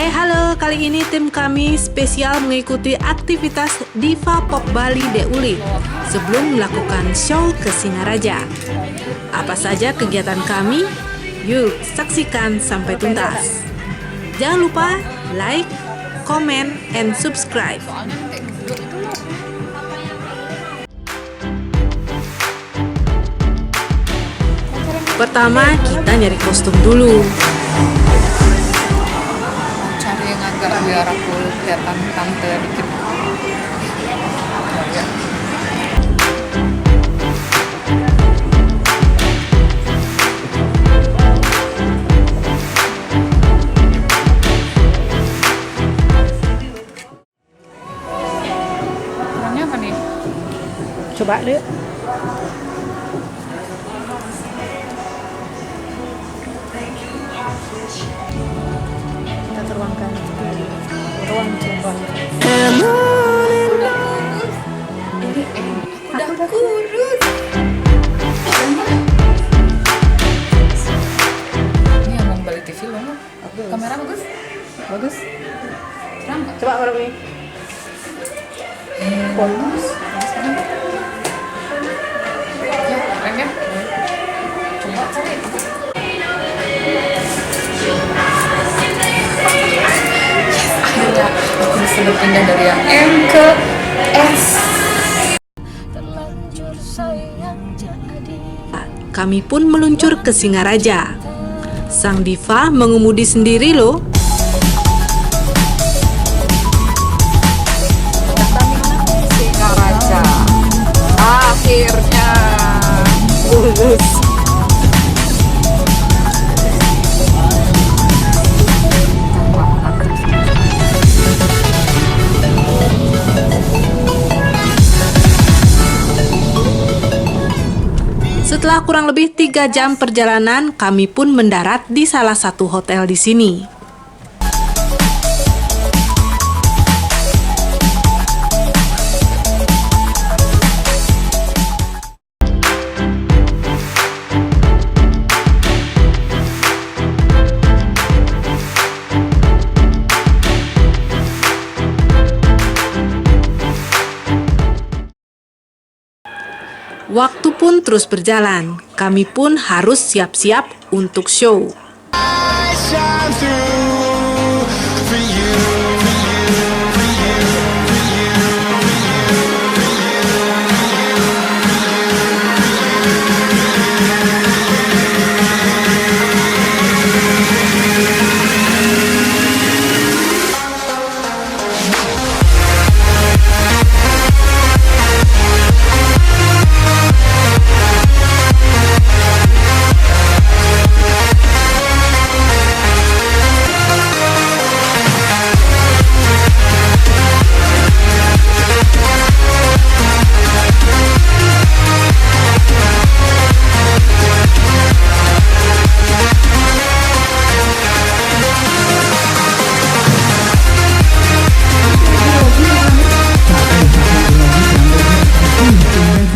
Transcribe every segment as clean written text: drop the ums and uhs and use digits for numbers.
Hai halo, kali ini tim kami spesial mengikuti aktivitas Diva Pop Bali Deulik sebelum melakukan show ke Singaraja. Apa saja kegiatan kami? Yuk saksikan sampai tuntas. Jangan lupa like, comment, and subscribe. Pertama, kita nyari kostum dulu. Cari yang agak biar aku kelihatan tante dikit. Warnanya apa nih? Coba lihat. Kita terbangkan ruang coba. Udah kurus. Ini yang Bali TV loh. Kamera bagus? Bagus. Terang nggak? Coba kalau ini. Bonus. Ya, keren ya? Coba cari. Akhirnya aku bisa berpindah dari yang M ke S. Kami pun meluncur ke Singaraja. Sang diva mengemudi sendiri loh. Singaraja. Akhirnya lulus. Setelah kurang lebih 3 jam perjalanan, kami pun mendarat di salah satu hotel di sini. Waktu pun terus berjalan, kami pun harus siap-siap untuk show.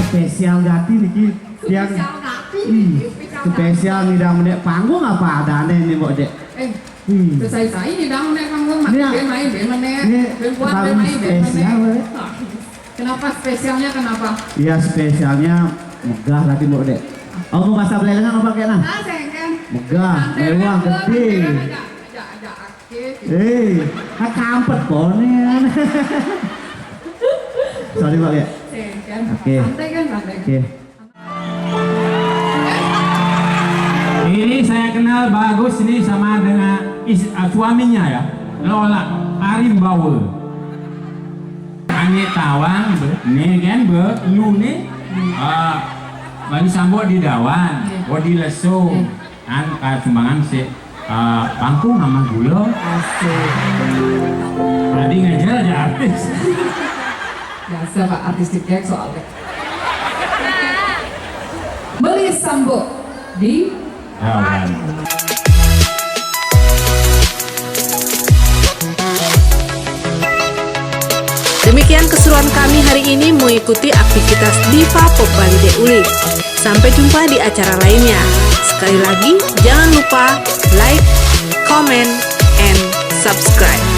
Spesial gati nih yang spesial nih dang dek panggung apa ada nih mbok dek. Selesai ini dong nek panggung main buat main spesial. Kenapa spesialnya kenapa? Iya spesialnya megah tadi mbok dek. Oh mau bahasa belelengan apa kayaknya? Megah, mewah, gede. Kampet konen. Sorry mbak ya. Oke. Oke. Ini saya kenal bagus ini sama dengan suaminya ya, Lola Arimbawa. Ane tawang, nih kan lu nih, bagi sambut di dawan, di leso, kan sumbangan si pangkung sama gula. Tadi ngajar aja artis. Biasa Pak, artistiknya soalnya. Beli sambut di dawan. Demikian keseruan kami hari ini mengikuti aktivitas Diva Pop Bali Deulik. Sampai jumpa di acara lainnya. Sekali lagi, jangan lupa like, comment, and subscribe. subscribe.